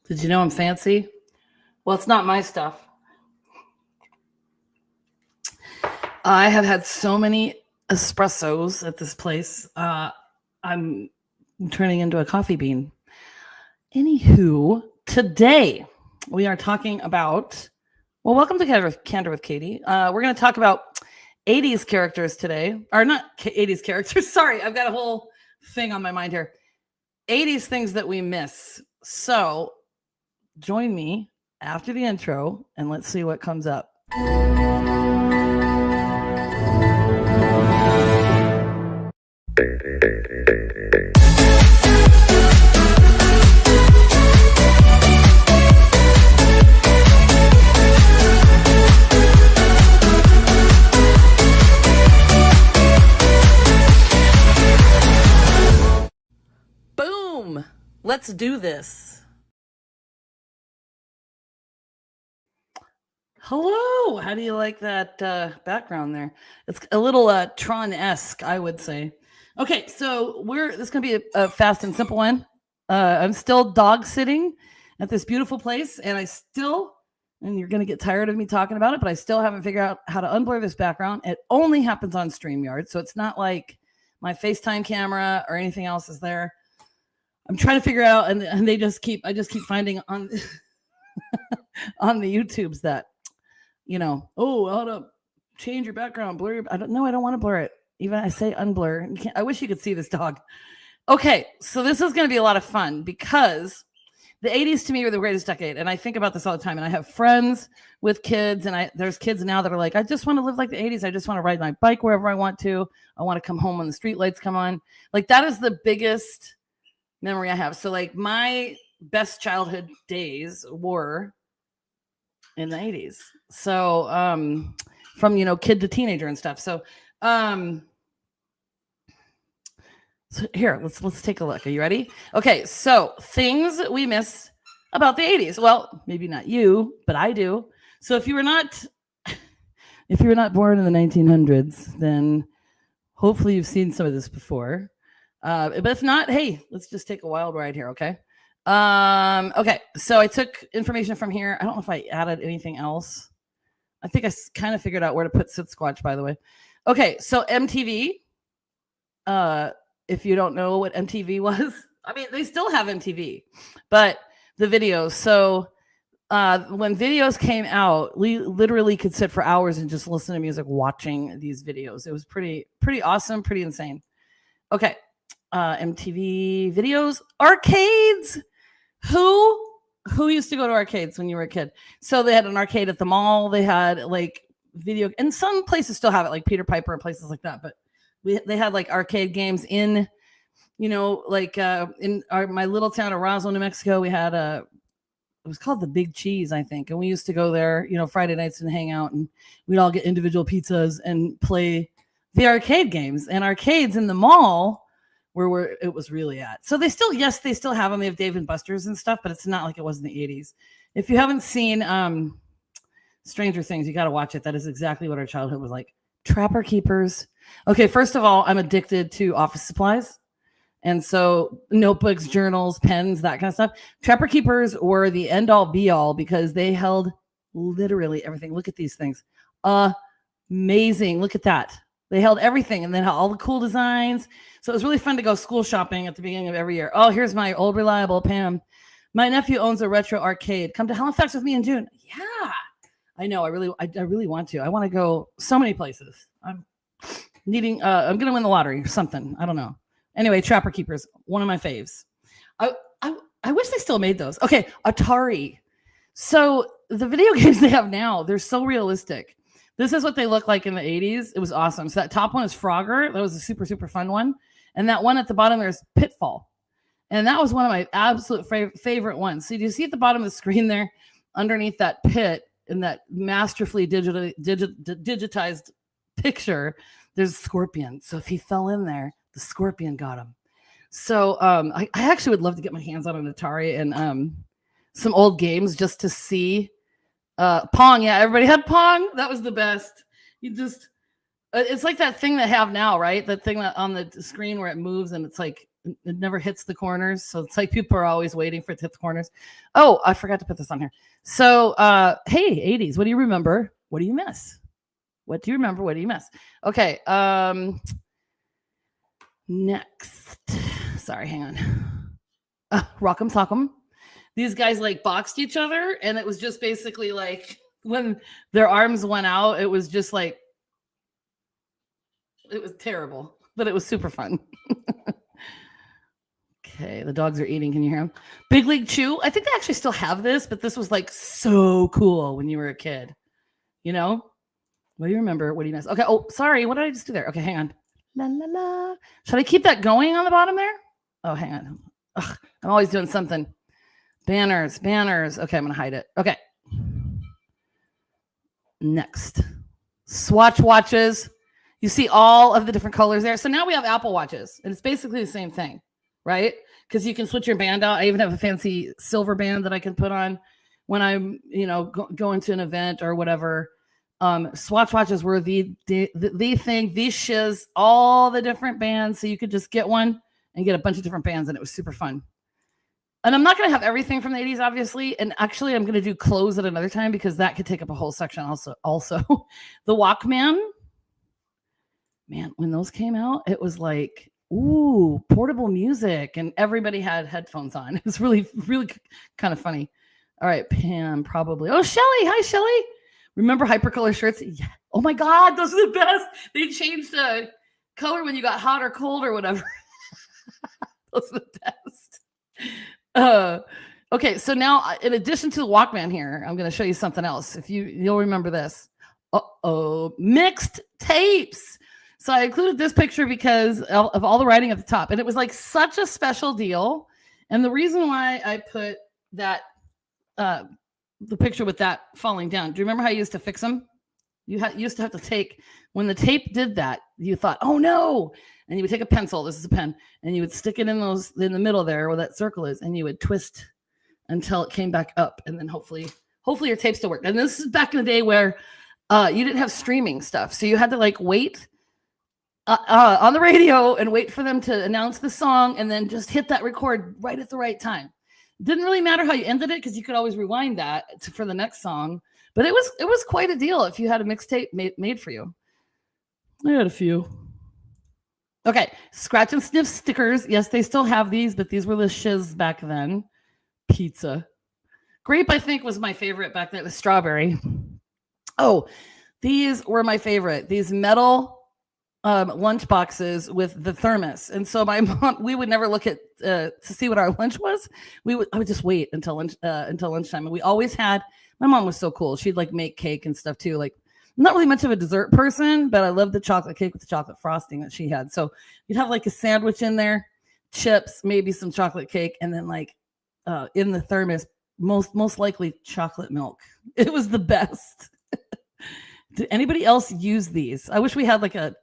Did you know I'm fancy? Well, it's not my stuff. I have had so many espressos at this place. I'm turning into a coffee bean. Anywho, today we are talking about, well, welcome to Candor with Katy. We're going to talk about 80s characters today. Or not 80s characters. Sorry, I've got a whole thing on my mind here. 80s things that we miss. So join me after the intro and let's see what comes up. Boom! Let's do this. Hello. How do you like that background there? It's a little Tron-esque, I would say. Okay, so this is going to be a fast and simple one. I'm still dog sitting at this beautiful place, and and you're going to get tired of me talking about it, but I still haven't figured out how to unblur this background. It only happens on StreamYard, so it's not like my FaceTime camera or anything else is there. I'm trying to figure it out, and I just keep finding on on the YouTubes that, how to change your background, blur. I don't want to blur it. Even I say unblur. I wish you could see this dog. Okay, so this is going to be a lot of fun because the 80s to me were the greatest decade, and I think about this all the time. And I have friends with kids, and there's kids now that are like, I just want to live like the 80s. I just want to ride my bike wherever I want to. I want to come home when the street lights come on. Like, that is the biggest memory I have. So, like, my best childhood days were in the 80s. So from kid to teenager and stuff. So here, let's take a look. Are you ready? Okay, so things we miss about the 80s. Well, maybe not you, but I do. So if you were not born in the 1900s, then hopefully you've seen some of this before. But if not, hey, let's just take a wild ride here, okay? Okay, so I took information from here. I don't know if I added anything else. I think I kind of figured out where to put Sit Squatch, by the way. Okay, so MTV. If you don't know what MTV was, I mean, they still have MTV, but the videos. So when videos came out, we literally could sit for hours and just listen to music watching these videos. It was pretty awesome, pretty insane. Okay, MTV videos, arcades. Who used to go to arcades when you were a kid? So they had an arcade at the mall. They had like video, and some places still have it, like Peter Piper and places like that. But they had like arcade games in, in my little town of Roswell, New Mexico. We had it was called the Big Cheese, I think, and we used to go there, Friday nights and hang out, and we'd all get individual pizzas and play the arcade games. And arcades in the mall where it was really at. So they still have them. They have Dave and Buster's and stuff, but it's not like it was in the 80s. If you haven't seen Stranger Things, you got to watch it. That is exactly what our childhood was like. Trapper Keepers. Okay, first of all, I'm addicted to office supplies. And so notebooks, journals, pens, that kind of stuff. Trapper Keepers were the end all be all because they held literally everything. Look at these things. Amazing. Look at that. They held everything, and then all the cool designs. So it was really fun to go school shopping at the beginning of every year. Oh, here's my old reliable Pam. My nephew owns a retro arcade. Come to Halifax with me in June. Yeah, I know. I really want to. I want to go so many places. I'm needing. I'm gonna win the lottery or something. I don't know. Anyway, Trapper Keepers, one of my faves. I wish they still made those. Okay, Atari. So the video games they have now, they're so realistic. This is what they look like in the 80s. It was awesome. So that top one is Frogger. That was a super, super fun one. And that one at the bottom there is Pitfall. And that was one of my absolute favorite ones. So you see at the bottom of the screen there, underneath that pit, in that masterfully digitized picture, there's a scorpion. So if he fell in there, the scorpion got him. So I actually would love to get my hands on an Atari and some old games just to see. Pong, yeah, everybody had Pong. That was the best. You just, it's like that thing they have now, right? That thing that on the screen where it moves and it's like it never hits the corners. So it's like people are always waiting for it to hit the corners. Oh, I forgot to put this on here. So, hey, 80s, what do you remember? What do you miss? What do you remember? What do you miss? Okay. Next. Sorry, hang on. Rock'em Sock'em. These guys like boxed each other, and it was just basically like when their arms went out, it was just like, it was terrible, but it was super fun. Okay, the dogs are eating. Can you hear them? Big League Chew. I think they actually still have this, but this was like so cool when you were a kid. You know? What do you remember? What do you miss? Okay. Oh, sorry. What did I just do there? Okay, hang on. La, la, la. Should I keep that going on the bottom there? Oh, hang on. Ugh, I'm always doing something. Banners. Okay, I'm going to hide it. Okay. Next. Swatch watches. You see all of the different colors there. So now we have Apple Watches, and it's basically the same thing, right? Because you can switch your band out. I even have a fancy silver band that I can put on when I'm, going to an event or whatever. Swatch watches were the thing, the shiz, all the different bands. So you could just get one and get a bunch of different bands, and it was super fun. And I'm not going to have everything from the 80s, obviously. And actually, I'm going to do clothes at another time because that could take up a whole section also. The Walkman. Man, when those came out, it was like, ooh, portable music. And everybody had headphones on. It was really, really kind of funny. All right, Pam, probably. Oh, Shelly. Hi, Shelly. Remember hypercolor shirts? Yeah. Oh, my God. Those are the best. They changed the color when you got hot or cold or whatever. Those are the best. Okay, so now in addition to the Walkman here, I'm going to show you something else. If you'll remember this. Mixed tapes. So I included this picture because of all the writing at the top, and it was like such a special deal. And the reason why I put that the picture with that falling down. Do you remember how you used to fix them? You used to have to take, when the tape did that, you thought, oh no. And you would take a pencil, this is a pen, and you would stick it in the middle there where that circle is, and you would twist until it came back up. And then hopefully your tape still worked. And this is back in the day where you didn't have streaming stuff. So you had to like wait on the radio and wait for them to announce the song and then just hit that record right at the right time. Didn't really matter how you ended it because you could always rewind that for the next song. But it was quite a deal if you had a mixtape made for you. I had a few. Okay, scratch and sniff stickers. Yes, they still have these, but these were the shiz back then. Pizza. Grape, I think, was my favorite back then. The strawberry. Oh, these were my favorite. These metal lunch boxes with the thermos. And so my mom, we would never look at to see what our lunch was. I would just wait until lunchtime. And we always had, my mom was so cool. She'd like make cake and stuff too. Like, I'm not really much of a dessert person, but I love the chocolate cake with the chocolate frosting that she had. So you'd have like a sandwich in there, chips, maybe some chocolate cake, and then like in the thermos, most likely chocolate milk. It was the best. Did anybody else use these? I wish we had like a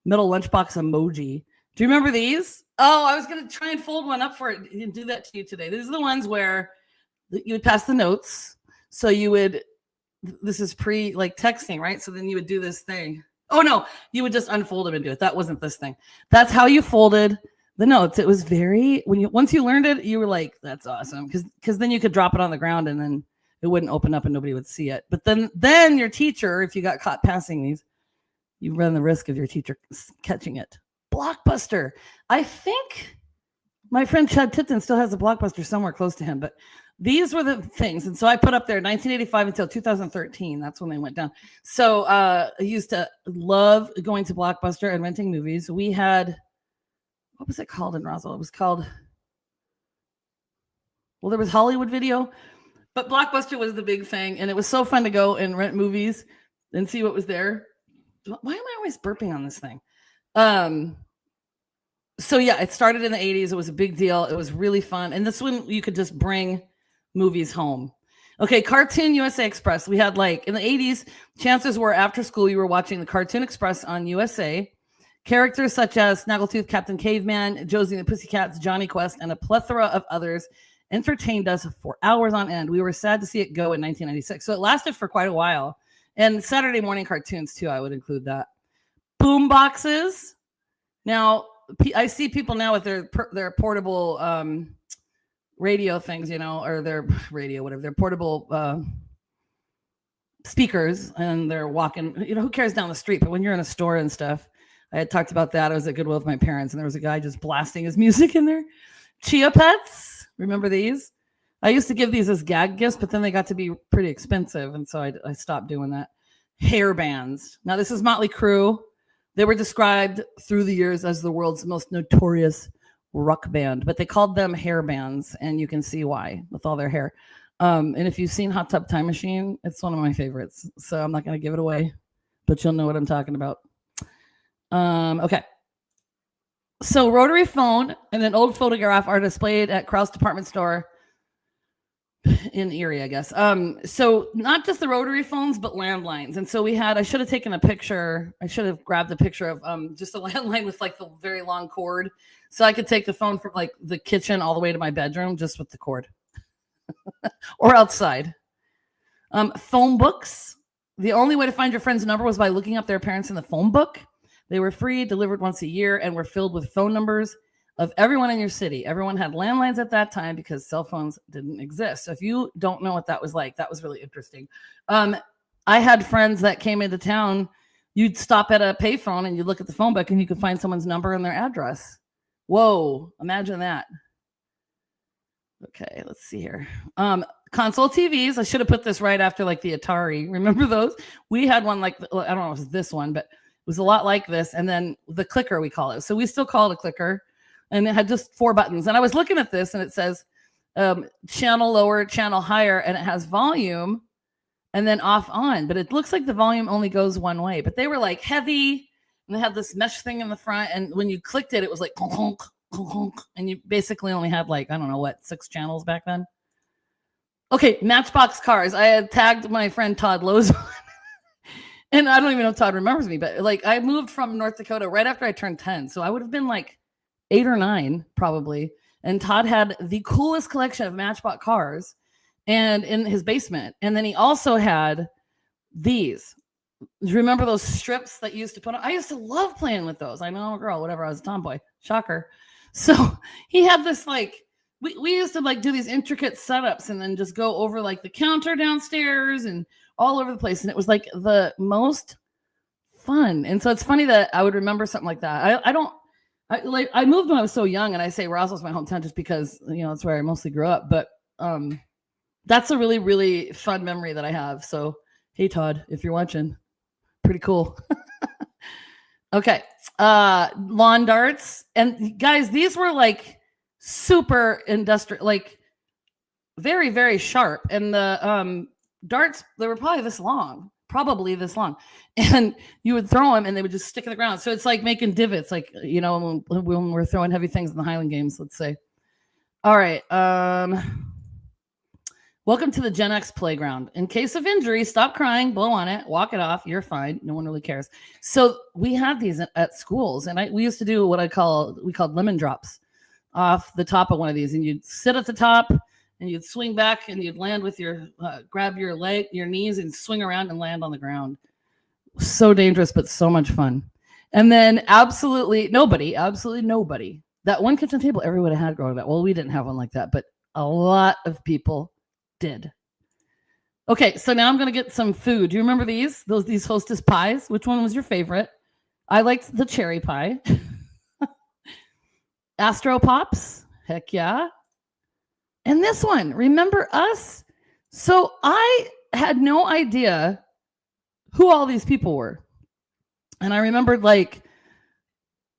metal lunchbox emoji. Do you remember these? Oh, I was going to try and fold one up for it and do that to you today. These are the ones where you would pass the notes. So you would, this is pre like texting, right? So then you would do this thing. Oh no, you would just unfold them and do it. That wasn't this thing. That's how you folded the notes. It was very, once you learned it, you were like, that's awesome. Because then you could drop it on the ground and then it wouldn't open up and nobody would see it. But then your teacher, if you got caught passing these, you run the risk of your teacher catching it. Blockbuster. I think my friend Chad Tipton still has a Blockbuster somewhere close to him, but these were the things. And so I put up there 1985 until 2013. That's when they went down. So I used to love going to Blockbuster and renting movies. We had, what was it called in Roswell? It was called, well, there was Hollywood Video, but Blockbuster was the big thing. And it was so fun to go and rent movies and see what was there. Why am I always burping on this thing? So yeah, it started in the 80s. It was a big deal. It was really fun. And this one, you could just bring movies home. Okay, Cartoon USA Express. We had like in the 80s, chances were after school you were watching the Cartoon Express on USA. Characters such as Snaggletooth, Captain Caveman, Josie and the Pussycats, Johnny Quest, and a plethora of others entertained us for hours on end. We were sad to see it go in 1996. So it lasted for quite a while. And Saturday morning cartoons too, I would include that. Boom boxes. Now, I see people now with their portable radio things, or their radio, whatever, their portable speakers, and they're walking, who cares down the street? But when you're in a store and stuff, I had talked about that. I was at Goodwill with my parents, and there was a guy just blasting his music in there. Chia Pets, remember these? I used to give these as gag gifts, but then they got to be pretty expensive, and so I stopped doing that. Hair bands. Now, this is Motley Crue. They were described through the years as the world's most notorious rock band, but they called them hair bands, and you can see why with all their hair. And if you've seen Hot Tub Time Machine, it's one of my favorites, so I'm not going to give it away, but you'll know what I'm talking about. Okay. So rotary phone and an old photograph are displayed at Krause Department Store in Erie, I guess. So not just the rotary phones, but landlines. And so I should have taken a picture. I should have grabbed a picture of just a landline with like the very long cord. So I could take the phone from like the kitchen all the way to my bedroom just with the cord. Or outside. Phone books. The only way to find your friend's number was by looking up their parents in the phone book. They were free, delivered once a year, and were filled with phone numbers of everyone in your city. Everyone had landlines at that time because cell phones didn't exist. So if you don't know what that was like, that was really interesting. I had friends that came into town. You'd stop at a payphone and you'd look at the phone book and you could find someone's number and their address. Whoa, imagine that. Okay, let's see here. Console TVs. I should have put this right after like the Atari. Remember those? We had one like, I don't know if it was this one, but it was a lot like this. And then the clicker, we call it. So we still call it a clicker. And it had just 4 buttons. And I was looking at this and it says channel lower, channel higher, and it has volume and then off on. But it looks like the volume only goes one way. But they were like heavy and they had this mesh thing in the front. And when you clicked it, it was like honk, honk, honk, and you basically only had like, I don't know what, 6 channels back then. Okay, Matchbox cars. I had tagged my friend Todd Lowe's on. And I don't even know if Todd remembers me, but like I moved from North Dakota right after I turned 10. So I would have been like 8 or 9 probably. And Todd had the coolest collection of Matchbox cars and in his basement. And then he also had these. Remember those strips that you used to put on? I used to love playing with those. I know I'm a girl, whatever. I was a tomboy. Shocker. So he had this like, we used to like do these intricate setups and then just go over like the counter downstairs and all over the place. And it was like the most fun. And so it's funny that I would remember something like that. I moved when I was so young, and I say Roslyn's my hometown just because, that's where I mostly grew up. But that's a really, really fun memory that I have. So, hey, Todd, if you're watching, pretty cool. Okay. Lawn darts. And guys, these were like super industrial, like very, very sharp. And the darts, they were probably this long. And you would throw them and they would just stick in the ground. So it's like making divots, like, when we're throwing heavy things in the Highland Games, let's say. All right. Welcome to the Gen X playground. In case of injury, stop crying, blow on it, walk it off. You're fine. No one really cares. So we had these at schools, and we used to do what we called lemon drops off the top of one of these. And you'd sit at the top and you'd swing back and you'd land with grab your knees and swing around and land on the ground. So dangerous, but so much fun. And then absolutely nobody, that one kitchen table everyone had growing up. Well, we didn't have one like that, but a lot of people did. Okay, so now I'm going to get some food. Do you remember these Hostess pies? Which one was your favorite? I liked the cherry pie. Astro Pops. Heck yeah. And this one, remember us? So I had no idea who all these people were. And I remembered like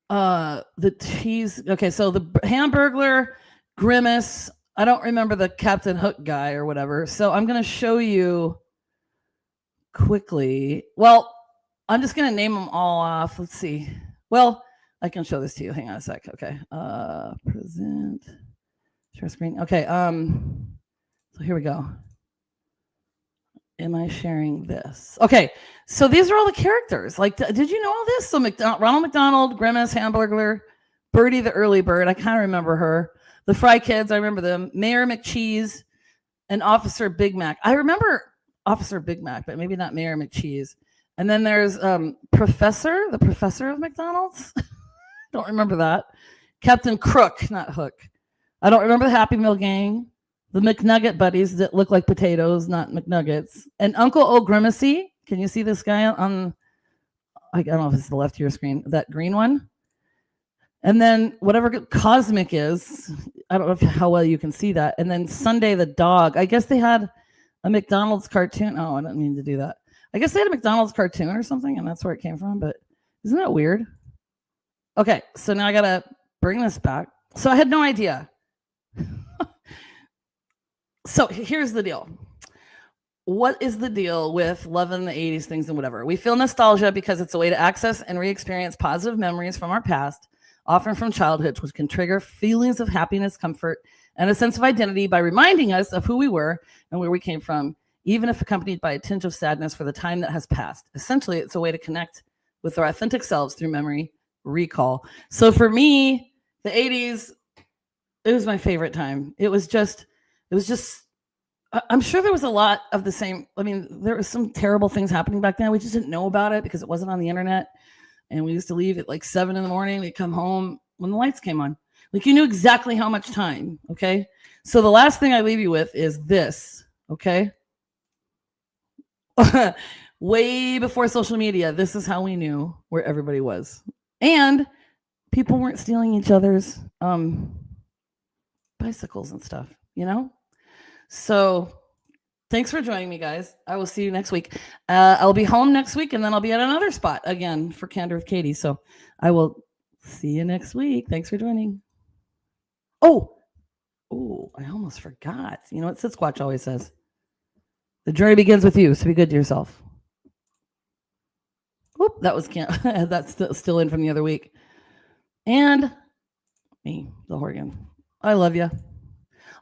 the cheese. Okay, so the Hamburglar, Grimace. I don't remember the Captain Hook guy or whatever. So I'm going to show you quickly. Well, I'm just going to name them all off. Let's see. Well, I can show this to you. Hang on a sec. Okay. Present. Share screen. Okay. So here we go. Am I sharing this? Okay. So these are all the characters. Like, did you know all this? So Ronald McDonald, Grimace, Hamburglar, Birdie the Early Bird. I kind of remember her. The Fry Kids. I remember them. Mayor McCheese and Officer Big Mac. I remember Officer Big Mac, but maybe not Mayor McCheese. And then there's the professor of McDonald's. Don't remember that. Captain Crook, not Hook. I don't remember the Happy Meal gang. The McNugget buddies that look like potatoes, not McNuggets. And Uncle O'Grimacy. Can you see this guy on, I don't know if it's the left of your screen, that green one? And then whatever Cosmic is, I don't know how well you can see that. And then Sunday the dog. I guess they had a McDonald's cartoon. Oh, I didn't mean to do that. I guess they had a McDonald's cartoon or something, and that's where it came from. But isn't that weird? Okay, so now I got to bring this back. So I had no idea. So here's the deal. What is the deal with loving the 80s things and whatever? We feel nostalgia because it's a way to access and re-experience positive memories from our past, often from childhood, which can trigger feelings of happiness, comfort, and a sense of identity by reminding us of who we were and where we came from, even if accompanied by a tinge of sadness for the time that has passed. Essentially, it's a way to connect with our authentic selves through memory recall. So for me, the 80s, it was my favorite time. It was just, I'm sure there was a lot of the same. I mean, there was some terrible things happening back then. We just didn't know about it because it wasn't on the internet. And we used to leave at like 7 a.m. We'd come home when the lights came on. Like you knew exactly how much time. Okay. So the last thing I leave you with is this. Okay. Way before social media, this is how we knew where everybody was. And people weren't stealing each other's bicycles and stuff, you know? So thanks for joining me, guys. I will see you next week. I'll be home next week, and then I'll be at another spot again for Candor with Katy. So I will see you next week. Thanks for joining. Oh, I almost forgot. You know what Sasquatch always says? The journey begins with you, so be good to yourself. Oop, that was that's still in from the other week. And me, the Horgan. I love you.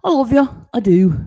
I love you. I do.